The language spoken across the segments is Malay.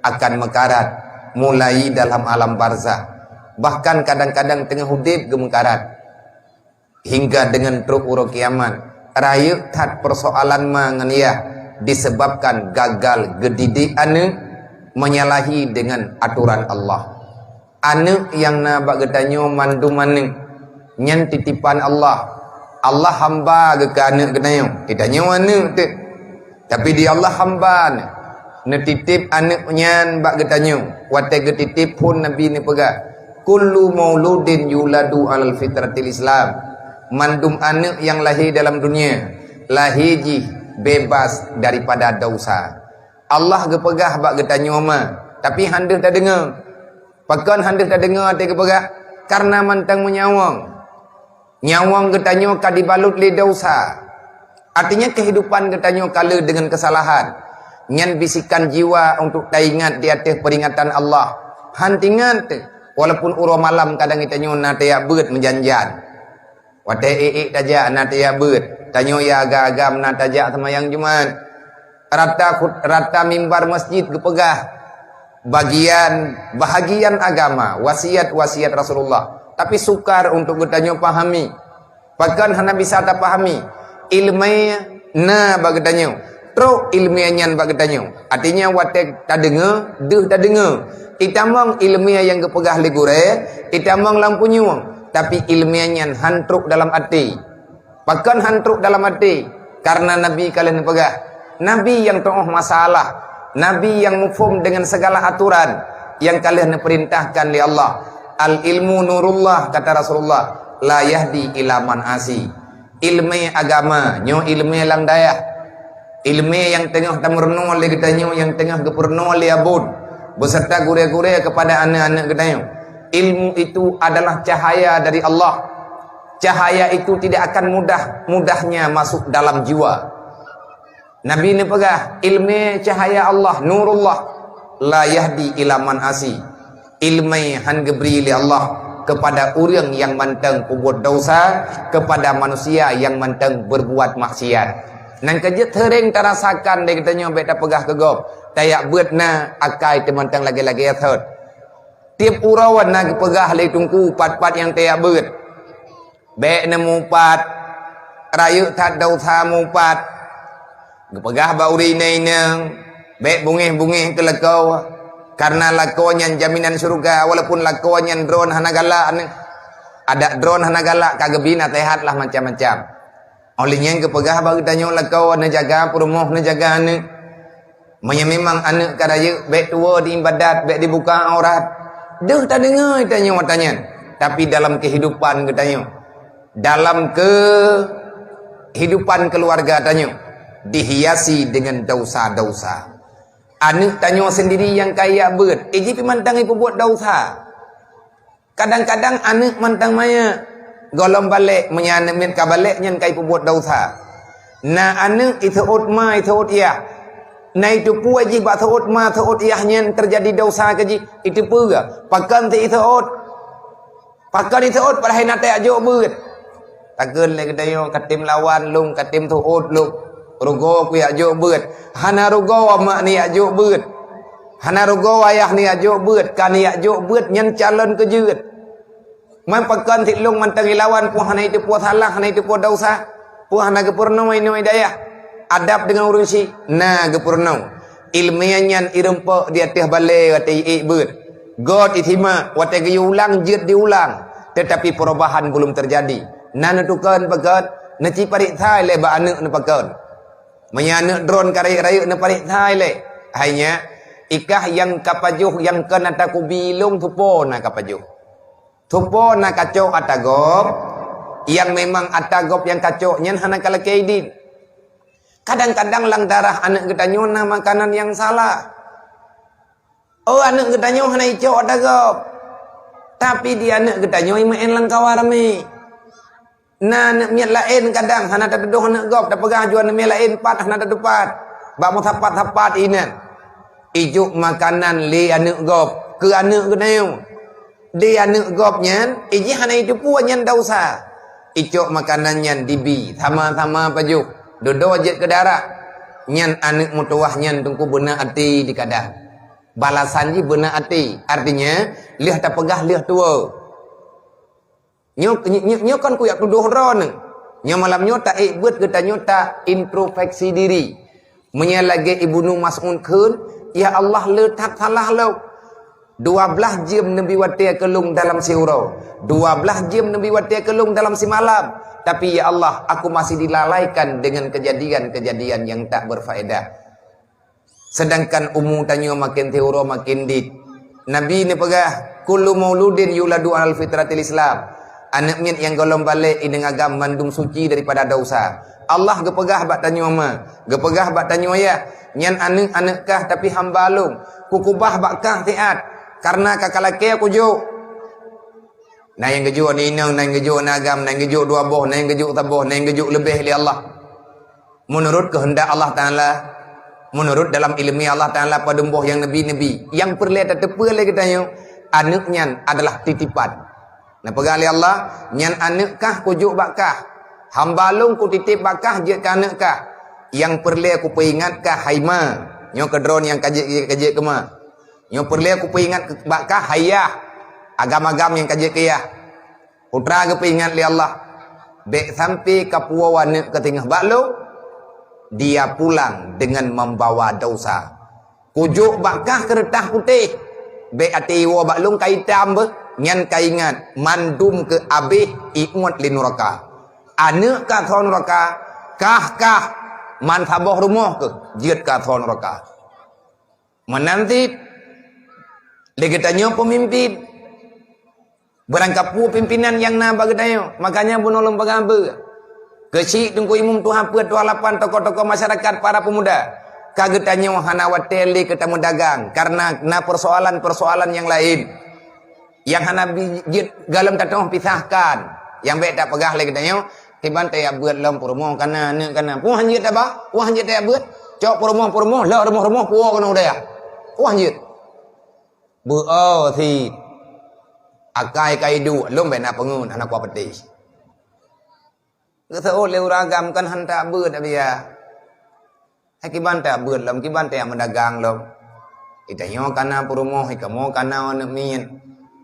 akan mekarat mulai dalam alam barzah, bahkan kadang-kadang tengah hudib gemekarat hingga dengan truk uro kiamat. Raya tat persoalan mangania disebabkan gagal gedidik ane menyalahi dengan aturan Allah. Ane yang na bagetanyo mandu maning nyan titipan Allah. Allah hamba ke ane getanyo. Tidaknya ane te. Tapi dia Allah hamba ne. Ne titip ane nyan bagetanyo. Wate getitip pun Nabi ni pegah. Kullu mauludin yuladu alal fitratil Islam. Mandum anak yang lahir dalam dunia lahiji bebas daripada dosa. Allah gepegah bak getanya ma, tapi handa tak dengar. Pakan handa tak dengar te gepegah karena mantang menyawang. Nyawang getanya ka dibalut le dosa. Artinya kehidupan getanya kala dengan kesalahan. Nyan bisikan jiwa untuk taingat di atas peringatan Allah. Hantingat walaupun uro malam kadang kitanya na tayak beut menjanjan. Wate tajak na tayak beut. Tanyo ya agam na tajak semayang Jumat. Rata mimbar masjid gepegah bahagian agama, wasiat Rasulullah. Tapi sukar untuk getanyo pahami. Bahkan hana bisa tak pahami. Ilmiah na bagetanyo. Tro ilmiahnya bagetanyo. Artinya wate tak dengar, deh tak dengar. Itamang ilmiah yang gepegah legure, itamang lampu nyuang. Tapi ilmiahnya hantruk dalam hati. Bahkan hantruk dalam hati. Karena Nabi kalian pegah. Nabi yang toh masalah. Nabi yang mufhum dengan segala aturan. Yang kalian perintahkan oleh Allah. Al ilmu nurullah kata Rasulullah. La yahdi ilaman asi. Ilmu agama. Nyo ilmu lang daya. Ilmu yang tengah tamurno oleh getanyo. Yang tengah gepurno oleh abud. Beserta gure-gure kepada anak-anak getanyo. Ilmu itu adalah cahaya dari Allah. Cahaya itu tidak akan mudahnya masuk dalam jiwa. Nabi ni pegah ilmu cahaya Allah, nurullah la yahdi ilaman asi. Ilmu han geberi li Allah kepada orang yang manteng berbuat dosa, kepada manusia yang manteng berbuat maksiat. Nang kerja tering terasakan dia katanya beta pegah kegop. Tayak beut na akai temantang lagi-lagi athot. Tiap urawan nak pegah le tungku pat-pat yang tayak beut. Bek na mupat rayu tat dosa mupat. Gepegah bauri nang bek bungih-bungih ke lekau karena lakonnya jaminan surga walaupun lakonnya drone hana galak ada drone hana galak kagebina tehat lah macam-macam. Olehnya gepegah bagi tanyo lekau na jaga perumoh na jaga ane. Memang anak karaya bek tua di ibadat bek dibuka aurat. Dah tak dengar tanya. Tapi dalam kehidupan katanya, dalam kehidupan keluarga tanya, dihiasi dengan dosa-dosa. Anak tanya sendiri yang kaya beut, iji pimantang ibu buat dosa. Kadang-kadang anak mantang maya, golong balik menyanemin kabalik nyan kai buat dosa. Na anak itu utma itu ya. Nah itu puas je bak thot ma thot yahnya terjadi dosa keji itu pura pakan te itu pada hai nate ajo beut takeun le kedayo katim lawan lung katim thot luk rugo ku ajo beut hana rugo mak ni ajo beut hana rugo ayah ni ajo beut kan ni ajo beut nyen calon ke jeut man pakan ti lung man tagi lawan pu hana itu pu salah hana itu pu dosa pu hana gepurno ino hidayah adab dengan urusi na gepurno ilmiahnya irempo di atas balai atas beut god ithima wate ulang jet diulang tetapi perubahan belum terjadi na nutukan pakat na ci parik thai le ba anak na pakat menyana drone karai rayu na parik thai le hanya ikah yang kapajuh yang kena taku bilung tupo na kapajuh tupo na kacok atagop yang memang atagop yang kacok nyen hana kala kaidin. Kadang-kadang lang darah anak getanyo na makanan yang salah. Oh anak getanyo hana ijo atagop. Tapi dia anak getanyo imaen lang kawarami. Na anak miat lain kadang hana tak dedoh anak gop tak pegang jual miat lain pat hana tak depat. Bak mo tapat inan. Ijuk makanan li anak gop ke anak getanyo. Di anak gopnya iji hana itu puannya dosa. Ijuk makanannya dibi sama-sama pajuk. Dodo jet ke darat. Nyan anak mutuah nyan tungku benar hati di kadang. Balasan ji benar hati. Artinya, liah tak pegah, liah tua. Nyo kan ku yak tuduh ron. Nyo malam nyo tak ikut kita nyo tak introspeksi diri. Menyalagi Ibnu Mas'ud kun, ya Allah letak salah lo. 12 jam Nabi watia kelung dalam siurau. 12 jam Nabi watia kelung dalam si malam. Tapi ya Allah, aku masih dilalaikan dengan kejadian-kejadian yang tak berfaedah. Sedangkan umum tanya makin teuro makin dit. Nabi ni pegah, kullu mauludin yuladu al fitratil Islam. Anak mian yang golong balik dengan agam mandum suci daripada dosa. Allah gepegah bak tanya ma, gepegah bak tanya ya. Nyan anak kah tapi hamba lung. Kukubah bak kah tiat. Karena kakalake aku jo. Nah yang gejuk ni inang, nah yang gejuk nagam, nah yang gejuk dua boh, nah yang gejuk taboh, nah yang gejuk lebih li Allah. Menurut kehendak Allah Ta'ala, menurut dalam ilmi Allah Ta'ala pada boh yang nabi-nabi, yang perlu tetepa lagi tanya, anaknya adalah titipan. Nah pegali Allah, nyan anak kah kujuk bakah, hamba long ku titip bakah je ka anak kah, yang perlu aku peringat kah haima, nyo kedron yang kajik kema, nyo perlu aku peringat bakah hayah, agam-agam yang kajik kiyah, putra ke peringat li Allah, bek sampai kapua anak ke tengah baklo, dia pulang dengan membawa dosa. Kujuk bakah keretah putih, bek ati wa baklong kaitam be. Nyan kaingat mandum ke abih iqmat li neraka. Anak ka thon neraka, kah man thaboh rumah ke jiat ka thon neraka. Menanti lagi tanya pemimpin. Berangkapu pimpinan yang na bagadanya, makanya bunolong bagamba. Kecik tunggu imum Tuhan pe Tuhan lapan tokoh-tokoh masyarakat para pemuda. Kagetanya wahana wateli ketemu dagang karena na persoalan-persoalan yang lain. Yang hana bijit galam tatong pisahkan. Yang baik tak pegah lagi tanya, tiban tay abeut lam promo kana ne kana. Puh hanjit apa? Puh hanjit tay abeut. Cok promo la rumah puah kana udah ya. Puh hanjit. Bu thì akai kai du lom bena pengun anak kuah peti. Ke leu ragam kan hanta abeut abia. Hakiban tay abeut lam kiban tay mendagang lam. Itanya kana promo hikamo kana anak min.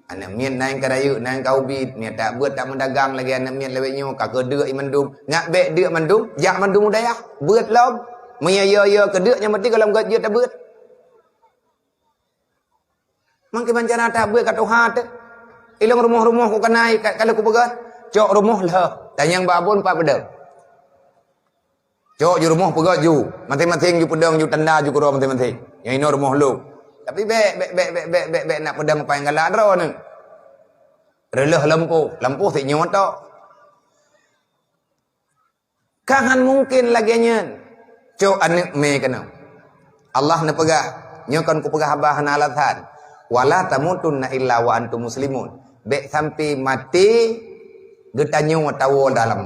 Anak mian naik karayu, naik kaubit, mian tak buat tak mendagang lagi anak mian lewetnya, kakak dek mandum, ngak bek dek mandum, jak mandum udah ya, buat lom, ya kedeknya mesti kalau enggak dia tak buat. Mungkin bencana tak buat kat Tuhan tu, ilang rumah-rumah ku kenai kalau ku pegat, cok rumah lah, tanyang babon pak pedang, cok ju rumah pegat ju, masing-masing ju pedang ju tanda ju kurang masing-masing, yang ini rumah lu. Tapi bek nak pedang apa yang galak dro ni. Relah lampu si nyot tok. Kangan mungkin laginya. Cok anak me kena. Allah na pegah, nyokan ku pegah abah na alatan. Wala tamutunna illa wa antum muslimun. Bek sampai mati getanyo tawo dalam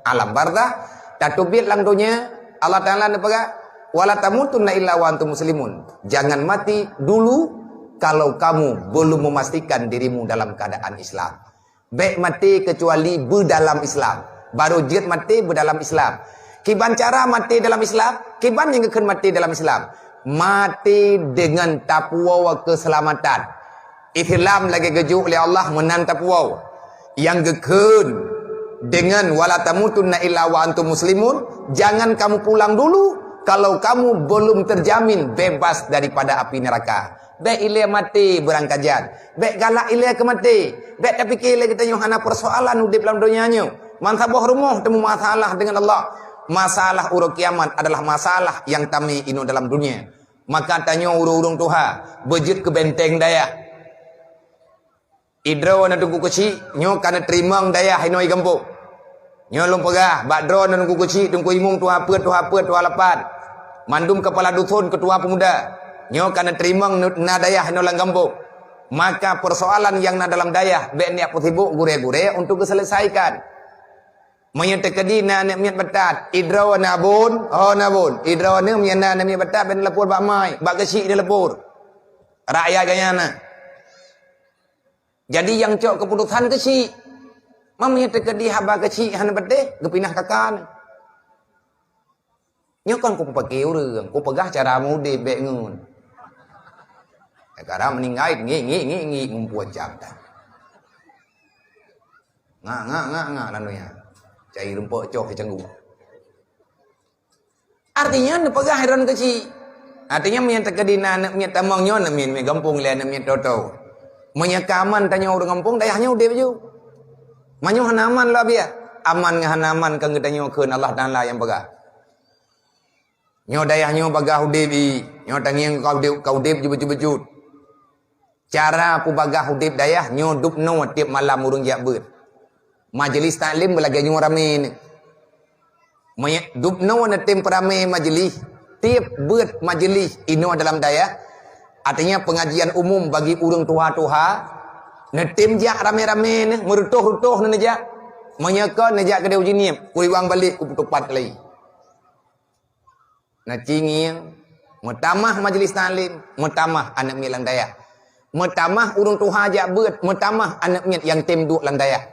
alam barzah, tatubit lang dunia Allah Taala na pegah. Wala tamutunna illa wa antum muslimun. Jangan mati dulu kalau kamu belum memastikan dirimu dalam keadaan Islam. Baik mati kecuali berdalam Islam. Baru jid mati berdalam Islam. Kiban cara mati dalam Islam? Kiban yang akan mati dalam Islam? Mati dengan takwa keselamatan. Islam lagi gejuk oleh Allah menan takwa. Yang gekun dengan wala tamutunna illa wa antum muslimun. Jangan kamu pulang dulu kalau kamu belum terjamin bebas daripada api neraka. Baik ilia mati berangkajan. Baik galak ilia ke mati. Baik tak fikir ilia kita hana persoalan udip dalam dunianya. Mansabah rumah temu masalah dengan Allah. Masalah urut kiamat adalah masalah yang kami inu dalam dunia. Maka tanya urung-urung Tuhan. Bejit ke benteng daya. Idro na tunggu kecil. Nyo kana terimang daya hinoi kampung. Nyo lom pegah. Badro na tunggu kecil. Tunggu imum Tuhan Tuhan lapan. Mandum kepala dusun ketua pemuda. Nyo kana terimang na dayah no lang kampung. Maka persoalan yang na dalam dayah be ni aku sibuk gure-gure untuk diselesaikan. Menyetekedi na ne miat betat. Idraw nabun, oh nabun. Idraw ne miana na miat betat ben lepur bak mai, bak kecil dia lepur. Rakyat gayana. Jadi yang cok keputusan kecil. Menyetekedi haba kecil han bedeh gepinah kakan. Nhớ con cũng phải kêu rường, cũng phải gác chả ra mũ đi bệ ngôn. Sekarang meninggal ngi ngumpuan jam dah. Ngak lanunya. Cai rumput cok kecanggu. Artinya ne pegah heran kecil. Artinya mian tekadina nak mian tamangnya nak mian gampung le nak mian toto. Menyakaman tanya orang kampung dayahnya udah baju. Manyo hanaman lah biar. Aman ngahanaman kang gedanyo keun Allah Taala yang pegah. Nyo dayahnya bagah udip i. Nyo tangiang kau udip jubut-jubut. Cara pu bagah udip dayah nyo dupno tiap malam urung jak beut. Majlis taklim belagi nyo rame ni. Dupno na tim rame majlis. Tiap beut majlis ino dalam dayah. Artinya pengajian umum bagi urang tua-tua. Na tim jak rame-rame ni merutuh-rutuh na jak. Menyeka na jak kedai ujinim. Kui wang balik ku putupat lagi. Na cinging mutamah majlis taklim, mutamah anak miat lang dayah. Mutamah urang tua jak beut, mutamah anak miat yang tim duk lang dayah.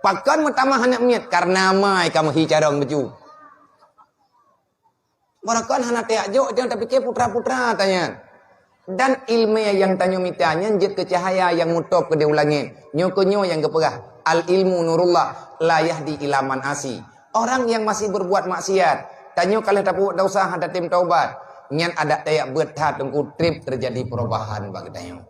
Pakan mutamah anak miat karena mai kamu hi carong baju. Barakan anak tiak jok jangan tapi ke putra-putra tanya. Dan ilmu yang tanya mitanya jet ke cahaya yang mutop ke diulangin. Nyo yang keperah. Al ilmu nurullah la yahdi ilaman asi. Orang yang masih berbuat maksiat tanya kalau tak buat dosa ada tim taubat. Nyan ada tayak beut tha tengku trip terjadi perubahan bagi tanya.